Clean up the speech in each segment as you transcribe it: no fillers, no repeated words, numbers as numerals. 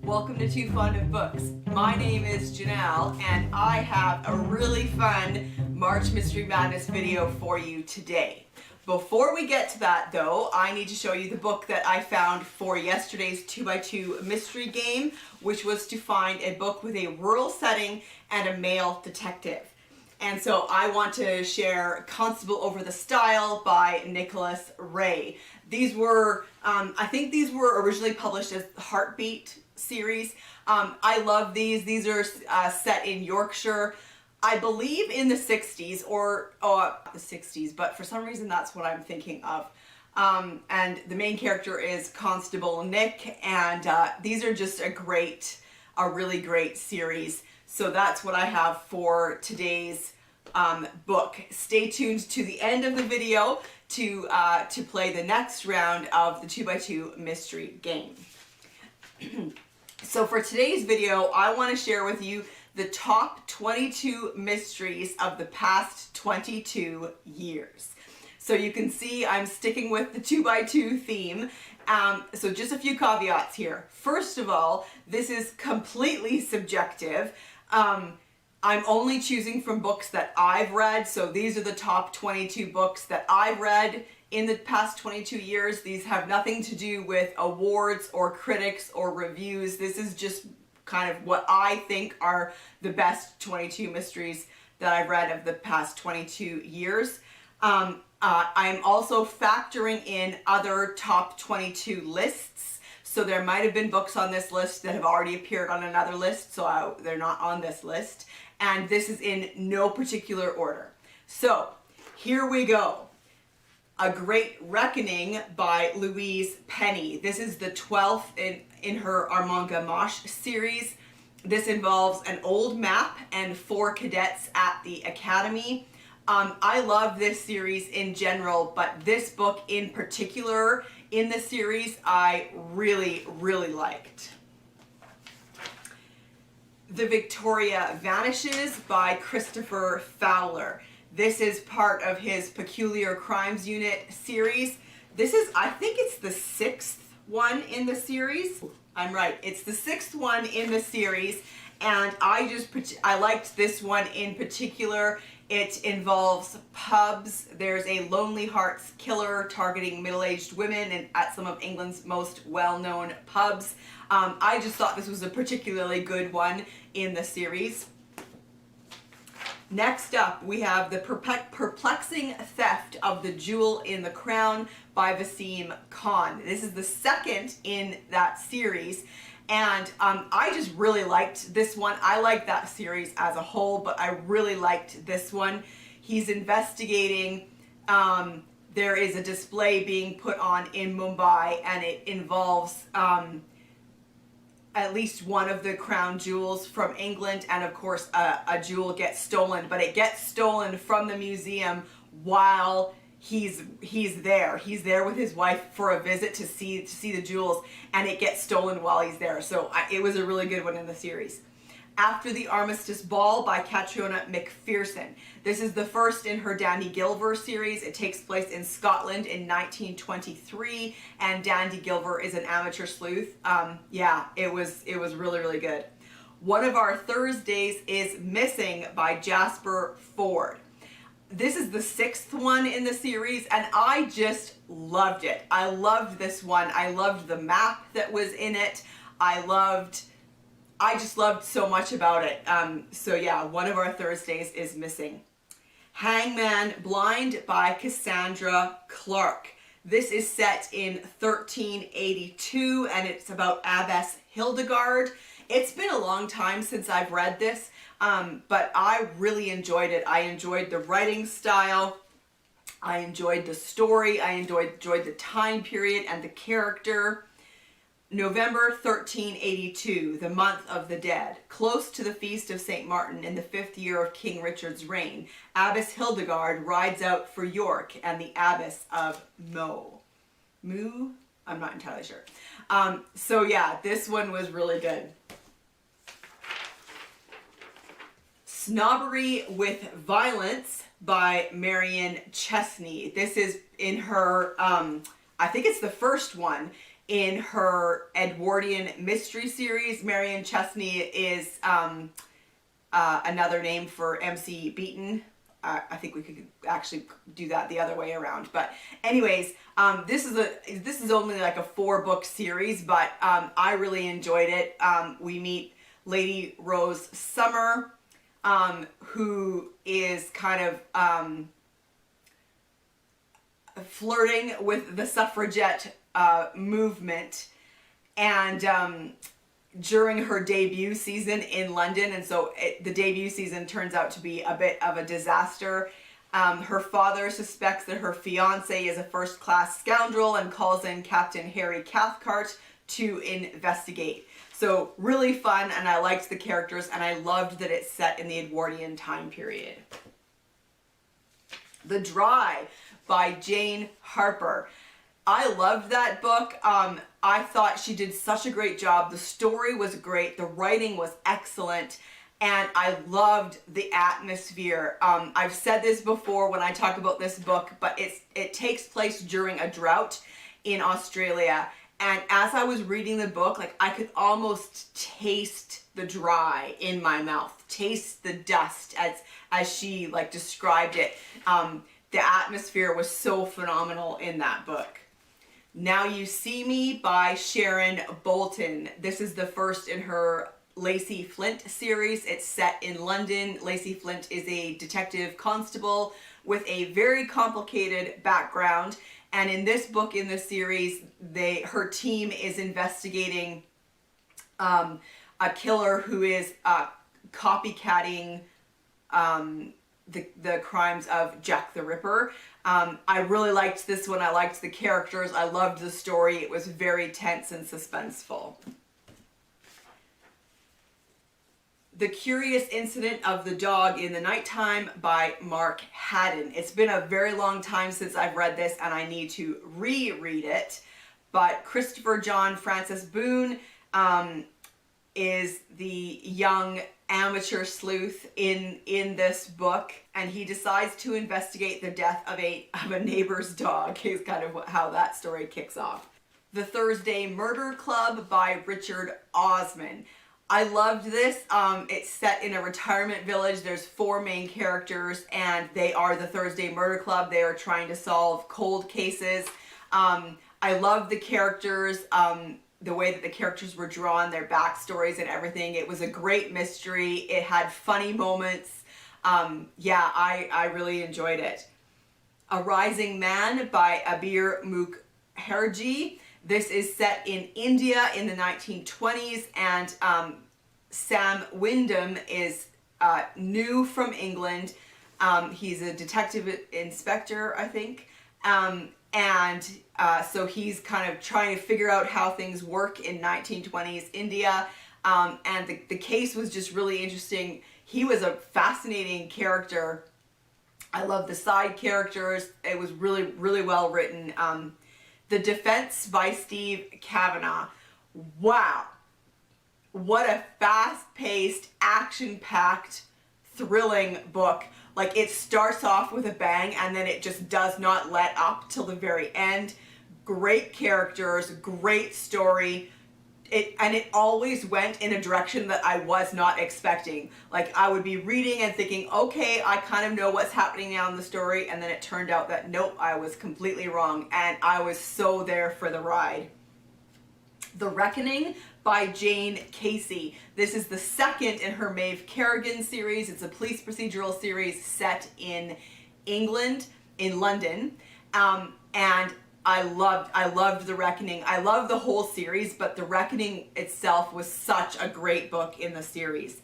Welcome to Too Fond of Books. My name is Janelle and I have a really fun March Mystery Madness video for you today. Before we get to that though, I need to show you the book that I found for yesterday's 2x2 mystery game, which was to find a book with a rural setting and a male detective. And so I want to share Constable Over the Stile by Nicholas Ray. These were, I think these were originally published as Heartbeat series. I love these. These are set in Yorkshire, I believe in the 60s or the 60s, but for some reason that's what I'm thinking of. And the main character is Constable Nick, and these are just a really great series. So that's what I have for today's book. Stay tuned to the end of the video to play the next round of the 2x2 mystery game. So for today's video, I want to share with you the top 22 mysteries of the past 22 years. So you can see I'm sticking with the 2x2 theme. So just a few caveats here. First of all, this is completely subjective. I'm only choosing from books that I've read. So these are the top 22 books that I've read in the past 22 years. These have nothing to do with awards or critics or reviews. This is just kind of what I think are the best 22 mysteries that I've read of the past 22 years. I'm also factoring in other top 22 lists. So there might have been books on this list that have already appeared on another list, so they're not on this list. And this is in no particular order. So here we go. A Great Reckoning by Louise Penny. This is the 12th in her Armand Gamache series. This involves an old map and 4 cadets at the academy. I love this series in general, but this book in particular in the series I really liked. The Victoria Vanishes by Christopher Fowler. This is part of his Peculiar Crimes Unit series. This is, I think it's the 6th one in the series. I'm right, it's the 6th one in the series, and I liked this one in particular. It involves pubs. There's a Lonely Hearts killer targeting middle-aged women at some of England's most well-known pubs. I just thought this was a particularly good one in the series. Next up, we have The Perplexing Theft of the Jewel in the Crown by Vaseem Khan. This is the 2nd in that series, and I just really liked this one. I like that series as a whole, but I really liked this one. He's investigating, there is a display being put on in Mumbai, and it involves at least one of the crown jewels from England, and of course a jewel gets stolen, but it gets stolen from the museum while he's there. He's there with his wife for a visit to see the jewels, and it gets stolen while he's there. So it was a really good one in the series. After the Armistice Ball by Catriona McPherson. This is the 1st in her Dandy Gilver series. It takes place in Scotland in 1923, and Dandy Gilver is an amateur sleuth. Yeah, it was really good. One of Our Thursdays is Missing by Jasper Fforde. This is the 6th one in the series, and I just loved it. I loved this one. I loved the map that was in it. I just loved so much about it. So yeah, One of Our Thursdays is Missing. Hangman Blind by Cassandra Clark. This is set in 1382, and it's about Abbess Hildegard. It's been a long time since I've read this, but I really enjoyed it. I enjoyed the writing style. I enjoyed the story. I enjoyed the time period and the character. November 1382, the month of the dead. Close to the feast of St. Martin in the 5th year of King Richard's reign, Abbess Hildegard rides out for York and the Abbess of Moo? I'm not entirely sure. So yeah, this one was really good. Snobbery with Violence by Marion Chesney. This is in her, I think it's the 1st one in her Edwardian mystery series. Marion Chesney is another name for MC Beaton. I think we could actually do that the other way around. But anyways, this is only like a 4-book series, but I really enjoyed it. We meet Lady Rose Summer, who is kind of flirting with the suffragette movement, and during her debut season in London, and so the debut season turns out to be a bit of a disaster. Her father suspects that her fiance is a first-class scoundrel and calls in Captain Harry Cathcart to investigate. So really fun, and I liked the characters, and I loved that it's set in the Edwardian time period. The Dry by Jane Harper. I loved that book. I thought she did such a great job. The story was great. The writing was excellent. And I loved the atmosphere. I've said this before when I talk about this book, but it takes place during a drought in Australia. And as I was reading the book, like, I could almost taste the dry in my mouth, taste the dust as she like described it. The atmosphere was so phenomenal in that book. Now You See Me by Sharon Bolton. This is the first in her Lacey Flint series. It's set in London. Lacey Flint is a detective constable with a very complicated background. And in this book, in this series, her team is investigating a killer who is copycatting the crimes of Jack the Ripper. I really liked this one. I liked the characters. I loved the story. It was very tense and suspenseful. The Curious Incident of the Dog in the Nighttime by Mark Haddon. It's been a very long time since I've read this, and I need to reread it. But Christopher John Francis Boone is the young amateur sleuth in this book, and he decides to investigate the death of a neighbor's dog. Is kind of how that story kicks off. The Thursday Murder Club by Richard Osman. I loved this. It's set in a retirement village. There's 4 main characters, and they are the Thursday Murder Club. They are trying to solve cold cases. I love the characters, the way that the characters were drawn, their backstories and everything. It was a great mystery. It had funny moments. Yeah, I really enjoyed it. A Rising Man by Abir Mukherjee. This is set in India in the 1920s, and Sam Wyndham is new from England. He's a detective inspector, I think. So he's kind of trying to figure out how things work in 1920s India. And the case was just really interesting. He was a fascinating character. I love the side characters. It was really, really well written. The Defense by Steve Kavanagh. Wow. What a fast-paced, action-packed, thrilling book. Like, it starts off with a bang and then it just does not let up till the very end. Great characters, great story. It always went in a direction that I was not expecting. Like, I would be reading and thinking, okay, I kind of know what's happening now in the story, and then it turned out that nope, I was completely wrong, and I was so there for the ride. The Reckoning by Jane Casey. This is the second in her Maeve Kerrigan series. It's a police procedural series set in England, in London, and I loved The Reckoning. I love the whole series, but The Reckoning itself was such a great book in the series.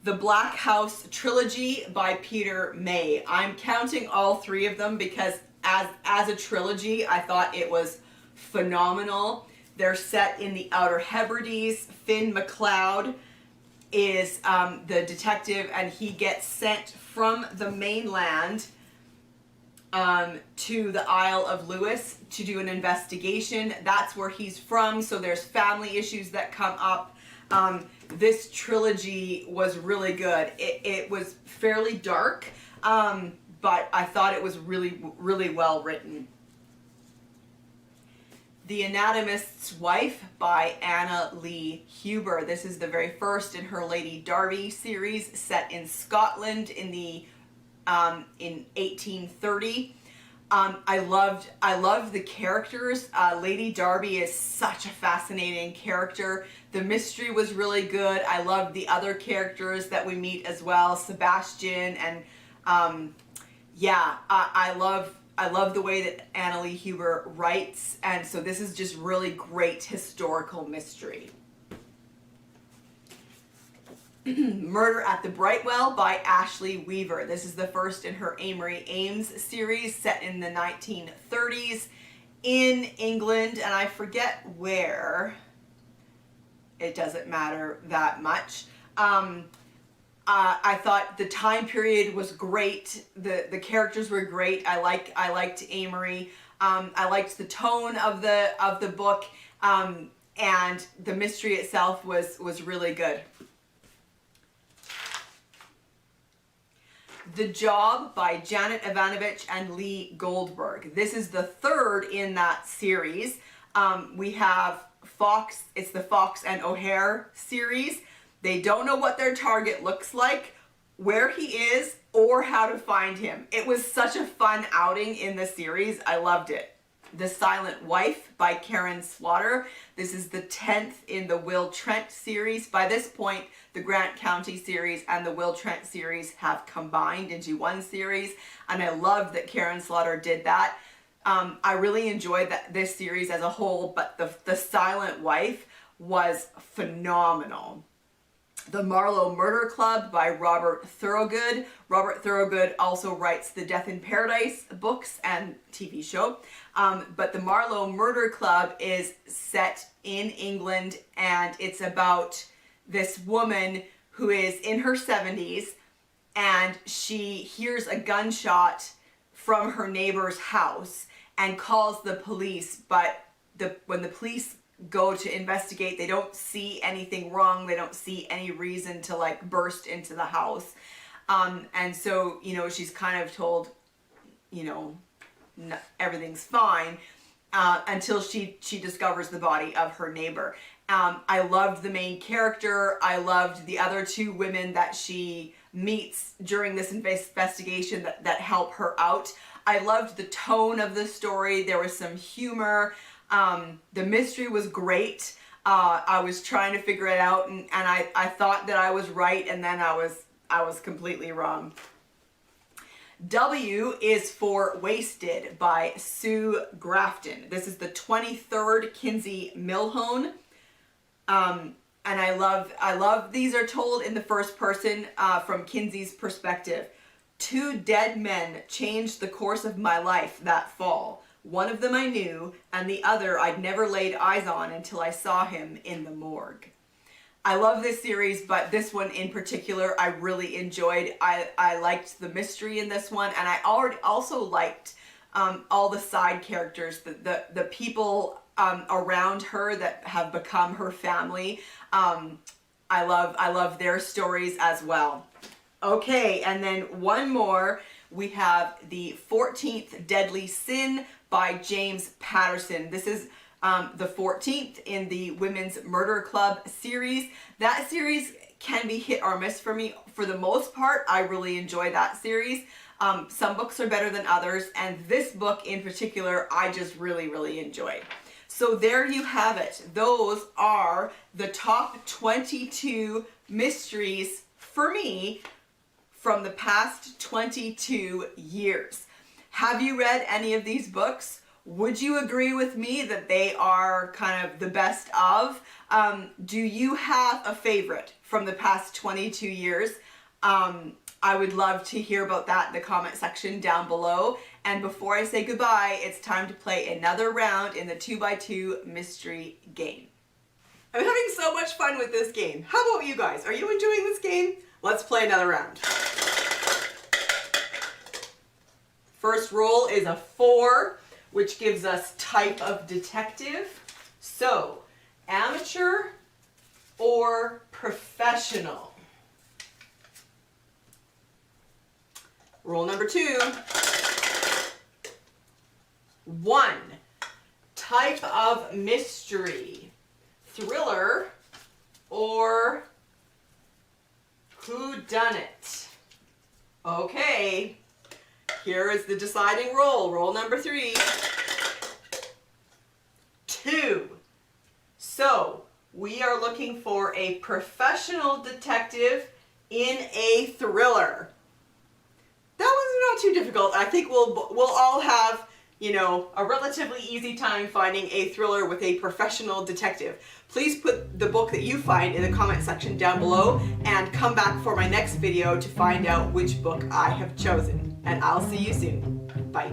The Blackhouse Trilogy by Peter May. I'm counting all 3 of them because as a trilogy, I thought it was phenomenal. They're set in the Outer Hebrides. Finn MacLeod is the detective, and he gets sent from the mainland to the Isle of Lewis to do an investigation. That's where he's from, so there's family issues that come up. This trilogy was really good. It was fairly dark, but I thought it was really, really well written. The Anatomist's Wife by Anna Lee Huber. This is the very first in her Lady Derby series, set in Scotland in 1830. I loved the characters. Lady Derby is such a fascinating character. The mystery was really good. I loved the other characters that we meet as well, Sebastian, and yeah, I love the way that Anna Lee Huber writes, and so this is just really great historical mystery. Murder at the Brightwell by Ashley Weaver. This is the first in her Amory Ames series, set in the 1930s in England, and I forget where. It doesn't matter that much. I thought the time period was great. The characters were great. I liked Amory. I liked the tone of the book, and the mystery itself was really good. The Job by Janet Evanovich and Lee Goldberg. This is the third in that series. We have Fox. It's the Fox and O'Hare series. They don't know what their target looks like, where he is, or how to find him. It was such a fun outing in the series. I loved it. The Silent Wife by Karin Slaughter. This is the 10th in the Will Trent series. By this point, the Grant County series and the Will Trent series have combined into one series, and I love that Karin Slaughter did that. I really enjoyed this series as a whole, but the Silent Wife was phenomenal. The Marlowe Murder Club by Robert Thorogood. Robert Thorogood also writes the Death in Paradise books and TV show. But the Marlowe Murder Club is set in England, and it's about this woman who is in her 70s, and she hears a gunshot from her neighbor's house and calls the police, but when the police go to investigate, they don't see anything wrong. They don't see any reason to like burst into the house. And so, you know, she's kind of told, you know, everything's fine, until she discovers the body of her neighbor. I loved the main character. I loved the other two women that she meets during this investigation that help her out. I loved the tone of the story. There was some humor. The mystery was great. I was trying to figure it out, and I thought that I was right, and then I was completely wrong. W is for Wasted by Sue Grafton. This is the 23rd Kinsey Milhone. And I love these are told in the first person, from Kinsey's perspective. 2 dead men changed the course of my life that fall. One of them I knew, and the other I'd never laid eyes on until I saw him in the morgue. I love this series, but this one in particular I really enjoyed. I liked the mystery in this one, and I also liked all the side characters, the people around her that have become her family. I love their stories as well. Okay, and then one more. We have the 14th Deadly Sin by James Patterson. This is the 14th in the Women's Murder Club series. That series can be hit or miss for me. For the most part, I really enjoy that series. Some books are better than others, and this book in particular, I just really enjoyed. So there you have it. Those are the top 22 mysteries for me from the past 22 years. Have you read any of these books? Would you agree with me that they are kind of the best of? Do you have a favorite from the past 22 years? I would love to hear about that in the comment section down below. And before I say goodbye, it's time to play another round in the 2x2 mystery game. I'm having so much fun with this game. How about you guys? Are you enjoying this game? Let's play another round. First roll is a 4, which gives us type of detective. So, amateur or professional? Roll number 2. 1. type of mystery? Thriller or whodunit? Okay, here is the deciding roll. Roll number 3. 2. So, we are looking for a professional detective in a thriller. That one's not too difficult. I think we'll all have, you know, a relatively easy time finding a thriller with a professional detective. Please put the book that you find in the comment section down below and come back for my next video to find out which book I have chosen. And I'll see you soon. Bye.